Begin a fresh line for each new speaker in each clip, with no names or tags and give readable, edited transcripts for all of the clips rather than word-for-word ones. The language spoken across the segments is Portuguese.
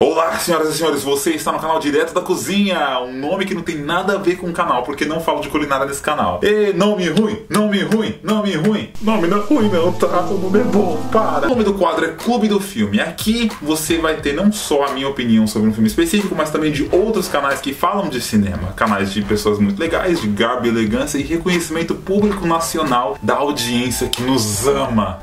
Olá, senhoras e senhores, você está no canal Direto da Cozinha, um nome que não tem nada a ver com o canal, porque não falo de culinária nesse canal. E nome ruim, nome ruim, nome ruim. Nome não é ruim não, tá? O nome é bom, para. O nome do quadro é Clube do Filme. Aqui você vai ter não só a minha opinião sobre um filme específico, mas também de outros canais que falam de cinema. Canais de pessoas muito legais, de garbo e elegância e reconhecimento público nacional da audiência que nos ama.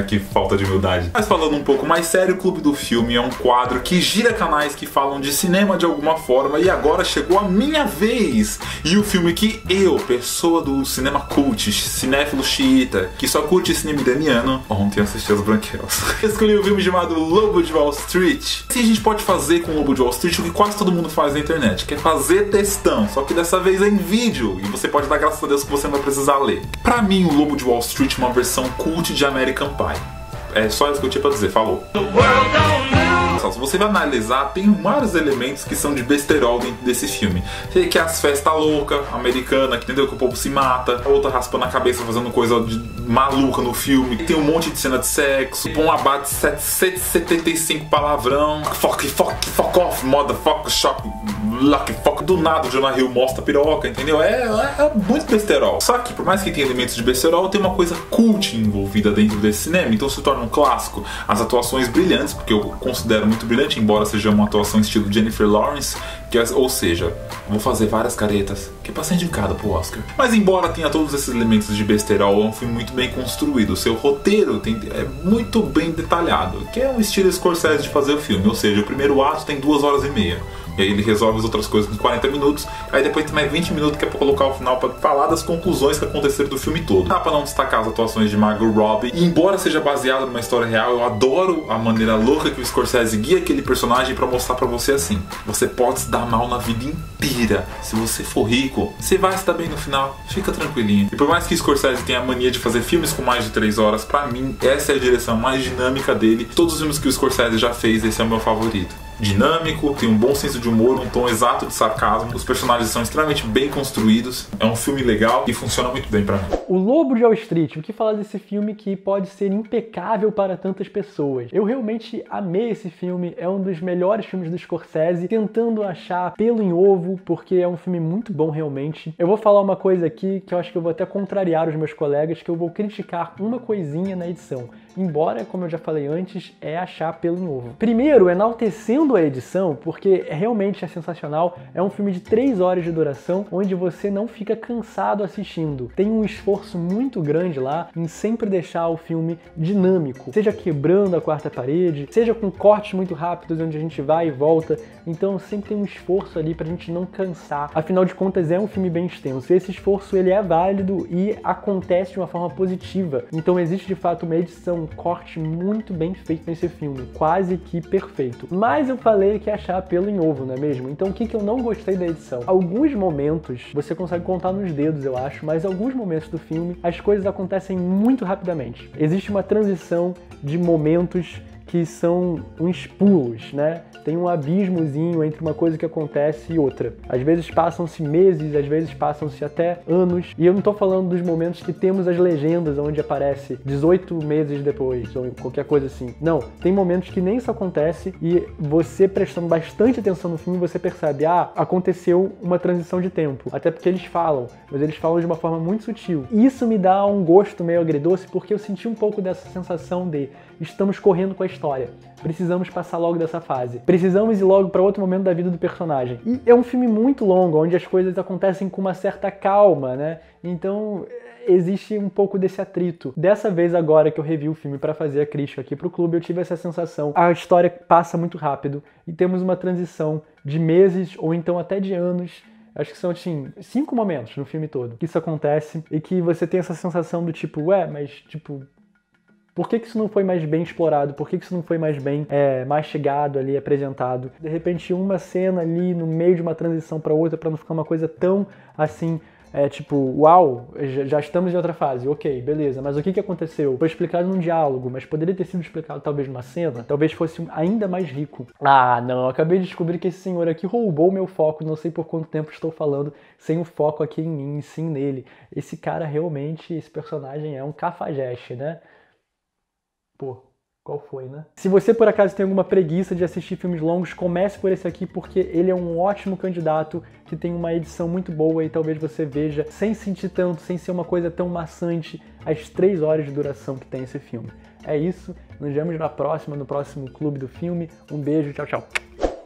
Que falta de humildade. Mas falando um pouco mais sério, o Clube do Filme é um quadro que gira canais que falam de cinema de alguma forma, e agora chegou a minha vez! E o filme que eu, pessoa do cinema cult, cinéfilo xiita, que só curte cinema iraniano, ontem assisti Os Branquelos. Escolhi o filme chamado Lobo de Wall Street. E a gente pode fazer com o Lobo de Wall Street o que quase todo mundo faz na internet, que é fazer textão, só que dessa vez é em vídeo, e você pode dar graças a Deus que você não vai precisar ler. Pra mim, o Lobo de Wall Street é uma versão cult de American Pie. É só isso que eu tinha pra dizer, falou. Se você vai analisar, tem vários elementos que são de besterol dentro desse filme. Tem que é as festas loucas, americana, que entendeu? Que o povo se mata, a outra raspando a cabeça, fazendo coisa maluca no filme. Tem um monte de cena de sexo, um abate de 775 palavrão, fuck off, motherfucker, shock, lucky fuck. Do nada o Jonah Hill mostra a piroca, entendeu? É muito besterol. Só que, por mais que tenha elementos de besterol, tem uma coisa cult envolvida dentro desse cinema, então se torna um clássico. As atuações brilhantes, porque eu considero muito brilhante, embora seja uma atuação estilo Jennifer Lawrence, ou seja, vou fazer várias caretas, que é pra ser indicado pro Oscar. Mas embora tenha todos esses elementos de besterol, é um filme muito bem construído. O seu roteiro é muito bem detalhado, que é um estilo Scorsese de fazer o filme, ou seja, o primeiro ato tem 2h30. E aí ele resolve as outras coisas em 40 minutos, aí depois tem mais 20 minutos que é pra colocar o final pra falar das conclusões que aconteceram do filme todo. Dá pra não destacar as atuações de Margot Robbie, e embora seja baseado numa história real, eu adoro a maneira louca que o Scorsese guia aquele personagem pra mostrar pra você assim: você pode se dar mal na vida inteira, se você for rico, você vai se dar bem no final, fica tranquilinho. E por mais que o Scorsese tenha a mania de fazer filmes com mais de 3 horas, pra mim essa é a direção mais dinâmica dele. Todos os filmes que o Scorsese já fez, esse é o meu favorito. Dinâmico, tem um bom senso de humor, um tom exato de sarcasmo, os personagens são extremamente bem construídos, é um filme legal e funciona muito bem pra mim.
O Lobo de Wall Street, o que falar desse filme que pode ser impecável para tantas pessoas? Eu realmente amei esse filme, é um dos melhores filmes do Scorsese, tentando achar pelo em ovo, porque é um filme muito bom realmente. Eu vou falar uma coisa aqui que eu acho que eu vou até contrariar os meus colegas, que eu vou criticar uma coisinha na edição. Embora, como eu já falei antes, é achar pelo em ovo. Primeiro, enaltecendo a edição, porque realmente é sensacional. É um filme de 3 horas de duração, onde você não fica cansado assistindo. Tem um esforço muito grande lá em sempre deixar o filme dinâmico, seja quebrando a quarta parede, seja com cortes muito rápidos, onde a gente vai e volta. Então sempre tem um esforço ali pra gente não cansar. Afinal de contas, é um filme bem extenso. E esse esforço, ele é válido e acontece de uma forma positiva. Então existe de fato uma edição, um corte muito bem feito nesse filme, quase que perfeito. Mas eu falei que é achar pelo em ovo, não é mesmo? Então o que eu não gostei da edição? Alguns momentos, você consegue contar nos dedos, eu acho, mas alguns momentos do filme, as coisas acontecem muito rapidamente. Existe uma transição de momentos que são uns pulos, né? Tem um abismozinho entre uma coisa que acontece e outra. Às vezes passam-se meses, às vezes passam-se até anos. E eu não tô falando dos momentos que temos as legendas onde aparece 18 meses depois, ou qualquer coisa assim. Não, tem momentos que nem isso acontece e você prestando bastante atenção no filme, você percebe, aconteceu uma transição de tempo. Até porque eles falam, mas eles falam de uma forma muito sutil. Isso me dá um gosto meio agridoce, porque eu senti um pouco dessa sensação de estamos correndo com a história. Precisamos passar logo dessa fase. Precisamos ir logo para outro momento da vida do personagem. E é um filme muito longo, onde as coisas acontecem com uma certa calma, né? Então existe um pouco desse atrito. Dessa vez agora que eu revi o filme para fazer a crítica aqui pro clube, eu tive essa sensação. A história passa muito rápido e temos uma transição de meses ou então até de anos. Acho que são, assim, 5 momentos no filme todo que isso acontece e que você tem essa sensação do tipo, por que isso não foi mais bem explorado? Por que isso não foi mais bem mastigado ali, apresentado? De repente, uma cena ali no meio de uma transição para outra, para não ficar uma coisa tão assim, uau, já estamos em outra fase, ok, beleza, mas o que aconteceu? Foi explicado num diálogo, mas poderia ter sido explicado talvez numa cena, talvez fosse ainda mais rico. Não, eu acabei de descobrir que esse senhor aqui roubou meu foco, não sei por quanto tempo estou falando sem o foco aqui em mim, sim nele. Esse cara realmente, esse personagem é um cafajeste, né? Pô, Qual foi, né? Se você por acaso tem alguma preguiça de assistir filmes longos, comece por esse aqui porque ele é um ótimo candidato, que tem uma edição muito boa e talvez você veja sem sentir tanto, sem ser uma coisa tão maçante, as 3 horas de duração que tem esse filme. É isso, nos vemos no próximo Clube do Filme. Um beijo, tchau, tchau.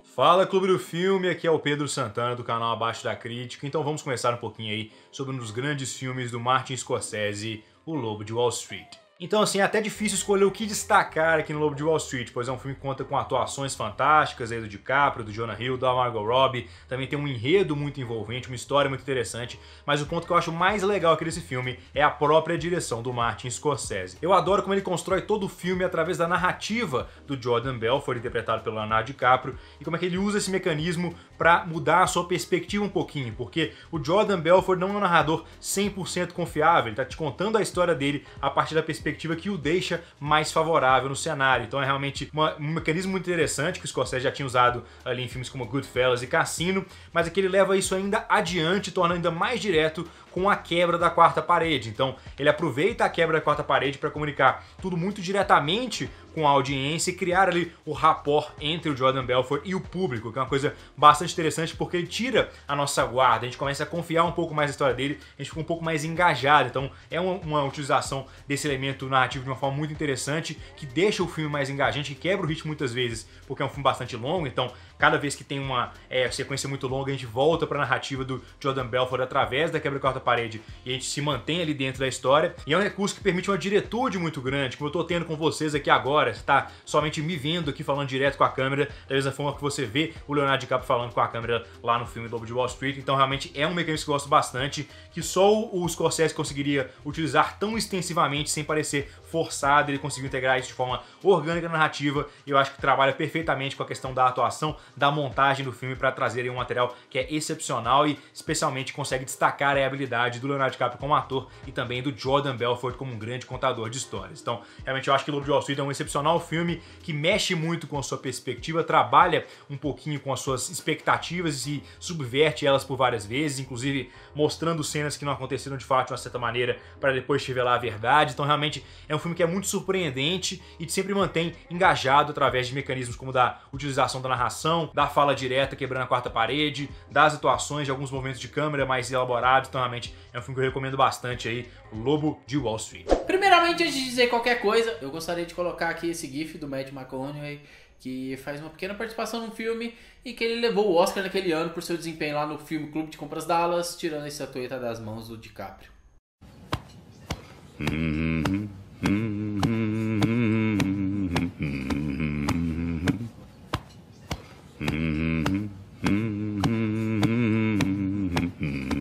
Fala Clube do Filme, aqui é o Pedro Santana do canal Abaixo da Crítica. Então vamos começar um pouquinho aí sobre um dos grandes filmes do Martin Scorsese, O Lobo de Wall Street. Então assim, é até difícil escolher o que destacar aqui no Lobo de Wall Street, pois é um filme que conta com atuações fantásticas aí do DiCaprio, do Jonah Hill, da Margot Robbie, também tem um enredo muito envolvente, uma história muito interessante, mas o ponto que eu acho mais legal aqui desse filme é a própria direção do Martin Scorsese. Eu adoro como ele constrói todo o filme através da narrativa do Jordan Belfort, interpretado pelo Leonardo DiCaprio, e como é que ele usa esse mecanismo para mudar a sua perspectiva um pouquinho, porque o Jordan Belfort não é um narrador 100% confiável, ele tá te contando a história dele a partir da perspectiva que o deixa mais favorável no cenário. Então é realmente um mecanismo muito interessante que o Scorsese já tinha usado ali em filmes como Goodfellas e Cassino, mas é que ele leva isso ainda adiante, tornando ainda mais direto com a quebra da quarta parede. Então ele aproveita a quebra da quarta parede para comunicar tudo muito diretamente com a audiência e criar ali o rapport entre o Jordan Belfort e o público, que é uma coisa bastante interessante porque ele tira a nossa guarda, a gente começa a confiar um pouco mais na história dele, a gente fica um pouco mais engajado. Então é uma utilização desse elemento narrativo de uma forma muito interessante, que deixa o filme mais engajante, que quebra o ritmo muitas vezes, porque é um filme bastante longo, então cada vez que tem uma sequência muito longa, a gente volta para a narrativa do Jordan Belfort através da quebra da quarta parede e a gente se mantém ali dentro da história. E é um recurso que permite uma diretude muito grande, como eu tô tendo com vocês aqui agora. Você tá somente me vendo aqui falando direto com a câmera, da mesma forma que você vê o Leonardo DiCaprio falando com a câmera lá no filme Lobo de Wall Street. Então realmente é um mecanismo que eu gosto bastante, que só o Scorsese conseguiria utilizar tão extensivamente sem parecer forçado. Ele conseguiu integrar isso de forma orgânica na narrativa e eu acho que trabalha perfeitamente com a questão da atuação, da montagem do filme para trazer aí um material que é excepcional e especialmente consegue destacar a habilidade do Leonardo DiCaprio como ator e também do Jordan Belfort como um grande contador de histórias. Então realmente eu acho que Lobo de Wall Street é um excepcional filme que mexe muito com a sua perspectiva, trabalha um pouquinho com as suas expectativas e subverte elas por várias vezes, inclusive mostrando cenas que não aconteceram de fato de uma certa maneira para depois te revelar a verdade. Então realmente é um filme que é muito surpreendente e te sempre mantém engajado através de mecanismos como da utilização da narração, da fala direta quebrando a quarta parede, das atuações, de alguns movimentos de câmera mais elaborados. Então realmente é um filme que eu recomendo bastante aí, O Lobo de Wall Street.
Primeiramente, antes de dizer qualquer coisa, eu gostaria de colocar aqui esse gif do Matthew McConaughey, que faz uma pequena participação no filme e que ele levou o Oscar naquele ano por seu desempenho lá no filme Clube de Compras Dallas, tirando a estatueta das mãos do DiCaprio.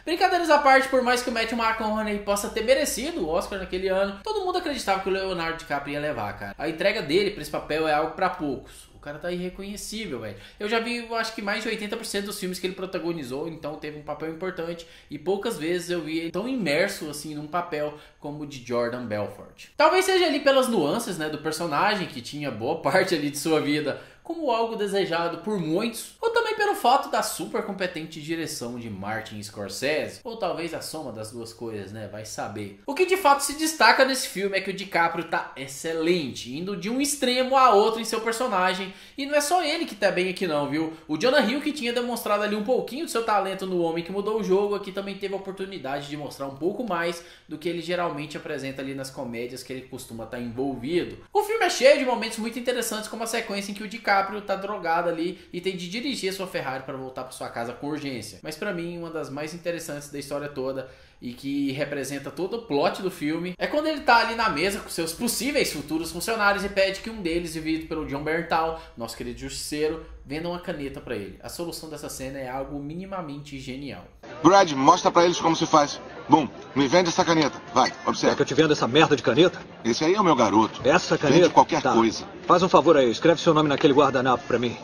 Brincadeiras à parte, por mais que o Matthew McConaughey possa ter merecido o Oscar naquele ano, todo mundo acreditava que o Leonardo DiCaprio ia levar, cara. A entrega dele pra esse papel é algo pra poucos. O cara tá irreconhecível, velho. Eu já vi, acho que mais de 80% dos filmes que ele protagonizou, então teve um papel importante. E poucas vezes eu vi ele tão imerso, assim, num papel como o de Jordan Belfort. Talvez seja ali pelas nuances, né, do personagem, que tinha boa parte ali de sua vida como algo desejado por muitos, ou também pelo fato da super competente direção de Martin Scorsese, ou talvez a soma das duas coisas, né, vai saber. O que de fato se destaca nesse filme é que o DiCaprio tá excelente, indo de um extremo a outro em seu personagem, e não é só ele que tá bem aqui não, viu? O Jonah Hill, que tinha demonstrado ali um pouquinho do seu talento no Homem que Mudou o Jogo, aqui também teve a oportunidade de mostrar um pouco mais do que ele geralmente apresenta ali nas comédias que ele costuma estar envolvido. O filme é cheio de momentos muito interessantes, como a sequência em que o DiCaprio tá drogado ali e tem de dirigir a sua Ferrari para voltar para sua casa com urgência. Mas para mim, uma das mais interessantes da história toda e que representa todo o plot do filme é quando ele tá ali na mesa com seus possíveis futuros funcionários e pede que um deles, vivido pelo Jon Bernthal, nosso querido justiceiro, venda uma caneta para ele. A solução dessa cena é algo minimamente genial.
Brad, mostra pra eles como se faz. Bom, me vende essa caneta. Vai, observa.
Quer que eu te venda essa merda de caneta?
Esse aí é o meu garoto.
Essa caneta?
Vende qualquer
tá.
coisa.
Faz um favor aí, escreve seu nome naquele guardanapo pra mim.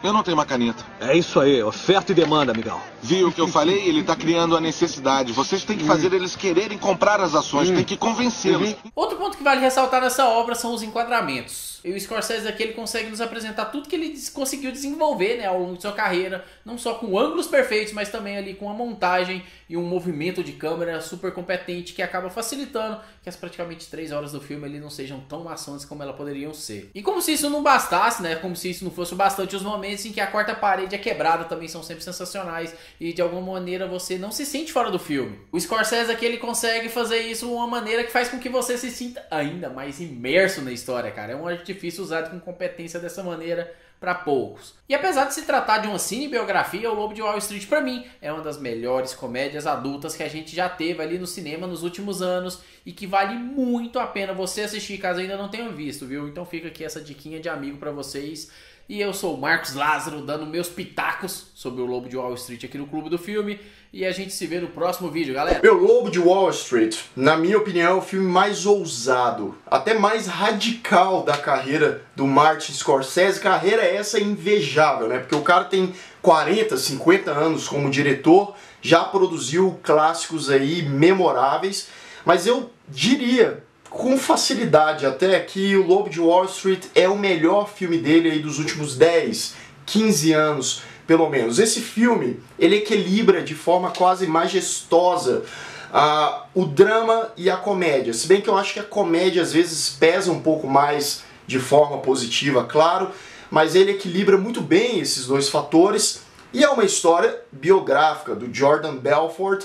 Eu não tenho uma caneta.
É isso aí, oferta e demanda, amigão.
Viu o que eu falei? Ele tá criando a necessidade. Vocês têm que fazer eles quererem comprar as ações, tem que convencê-los.
Outro ponto que vale ressaltar nessa obra são os enquadramentos. E o Scorsese aqui ele consegue nos apresentar tudo que ele conseguiu desenvolver, né, ao longo de sua carreira, não só com ângulos perfeitos, mas também ali com uma montagem e um movimento de câmera super competente que acaba facilitando que as praticamente 3 horas do filme ali não sejam tão maçantes como elas poderiam ser. E como se isso não bastasse, né, como se isso não fosse o bastante, os momentos em que a quarta parede é quebrada também são sempre sensacionais e de alguma maneira você não se sente fora do filme. O Scorsese aqui ele consegue fazer isso de uma maneira que faz com que você se sinta ainda mais imerso na história, cara. É um artifício usado com competência dessa maneira para poucos. E apesar de se tratar de uma cinebiografia, O Lobo de Wall Street para mim é uma das melhores comédias adultas que a gente já teve ali no cinema nos últimos anos e que vale muito a pena você assistir caso ainda não tenham visto, viu? Então fica aqui essa diquinha de amigo para vocês. E eu sou o Marcos Lázaro dando meus pitacos sobre O Lobo de Wall Street aqui no Clube do Filme. E a gente se vê no próximo vídeo, galera.
O Lobo de Wall Street, na minha opinião, é o filme mais ousado, até mais radical da carreira do Martin Scorsese. Carreira essa invejável, né? Porque o cara tem 40, 50 anos como diretor, já produziu clássicos aí memoráveis, mas eu diria com facilidade até que O Lobo de Wall Street é o melhor filme dele aí dos últimos 10, 15 anos, pelo menos. Esse filme, ele equilibra de forma quase majestosa o drama e a comédia. Se bem que eu acho que a comédia às vezes pesa um pouco mais de forma positiva, claro, mas ele equilibra muito bem esses dois fatores. E é uma história biográfica do Jordan Belfort,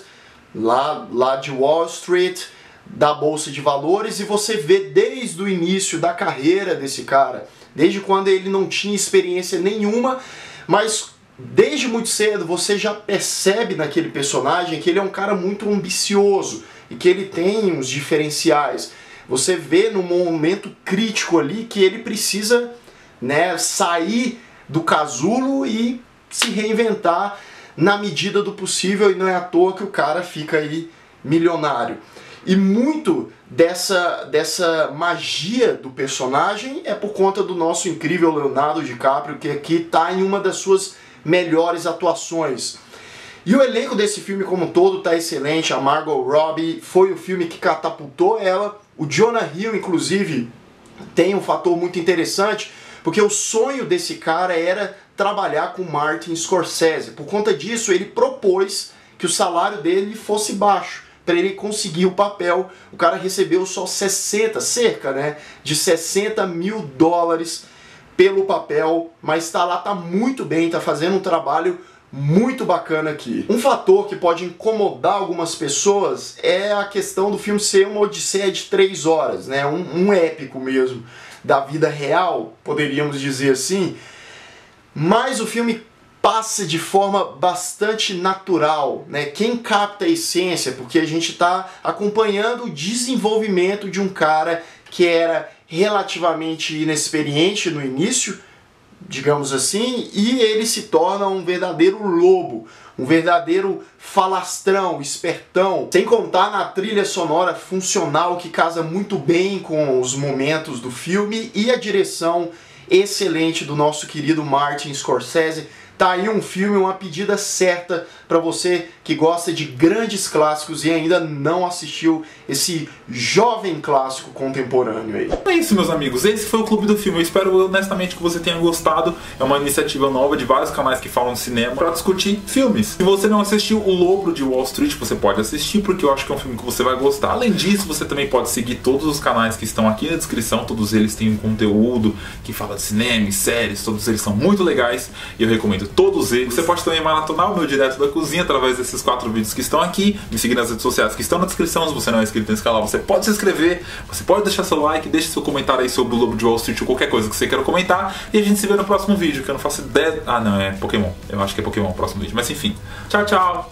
lá de Wall Street, da Bolsa de Valores, e você vê desde o início da carreira desse cara, desde quando ele não tinha experiência nenhuma, mas desde muito cedo você já percebe naquele personagem que ele é um cara muito ambicioso e que ele tem uns diferenciais. Você vê no momento crítico ali que ele precisa, né, sair do casulo e se reinventar na medida do possível, e não é à toa que o cara fica aí milionário. E muito dessa magia do personagem é por conta do nosso incrível Leonardo DiCaprio, que aqui está em uma das suas melhores atuações. E o elenco desse filme como um todo está excelente. A Margot Robbie foi o filme que catapultou ela. O Jonah Hill, inclusive, tem um fator muito interessante, porque o sonho desse cara era trabalhar com Martin Scorsese. Por conta disso, ele propôs que o salário dele fosse baixo, para ele conseguir o papel. O cara recebeu só cerca de 60 mil dólares pelo papel, mas tá lá, tá muito bem, tá fazendo um trabalho muito bacana aqui. Um fator que pode incomodar algumas pessoas é a questão do filme ser uma odisseia de 3 horas, né? Um épico mesmo da vida real, poderíamos dizer assim, mas o filme passa de forma bastante natural, né? Quem capta a essência, porque a gente está acompanhando o desenvolvimento de um cara que era relativamente inexperiente no início, digamos assim, e ele se torna um verdadeiro lobo, um verdadeiro falastrão, espertão, sem contar na trilha sonora funcional que casa muito bem com os momentos do filme e a direção excelente do nosso querido Martin Scorsese. Tá aí um filme, uma pedida certa para você que gosta de grandes clássicos e ainda não assistiu esse jovem clássico contemporâneo aí.
É isso, meus amigos, esse foi o Clube do Filme. Eu espero honestamente que você tenha gostado. É uma iniciativa nova de vários canais que falam de cinema para discutir filmes. Se você não assistiu O Lobo de Wall Street, você pode assistir, porque eu acho que é um filme que você vai gostar. Além disso, você também pode seguir todos os canais que estão aqui na descrição. Todos eles têm um conteúdo que fala de cinema e séries. Todos eles são muito legais e eu recomendo todos eles. Você pode também maratonar o meu Direto da Cozinha através desses 4 vídeos que estão aqui. Me seguir nas redes sociais que estão na descrição. Se você não é inscrito nesse canal, você pode se inscrever, você pode deixar seu like, deixe seu comentário aí sobre o Lobo de Wall Street ou qualquer coisa que você queira comentar. E a gente se vê no próximo vídeo, que eu não faço ideia... Ah, não, é Pokémon. Eu acho que é Pokémon o próximo vídeo. Mas enfim, tchau, tchau!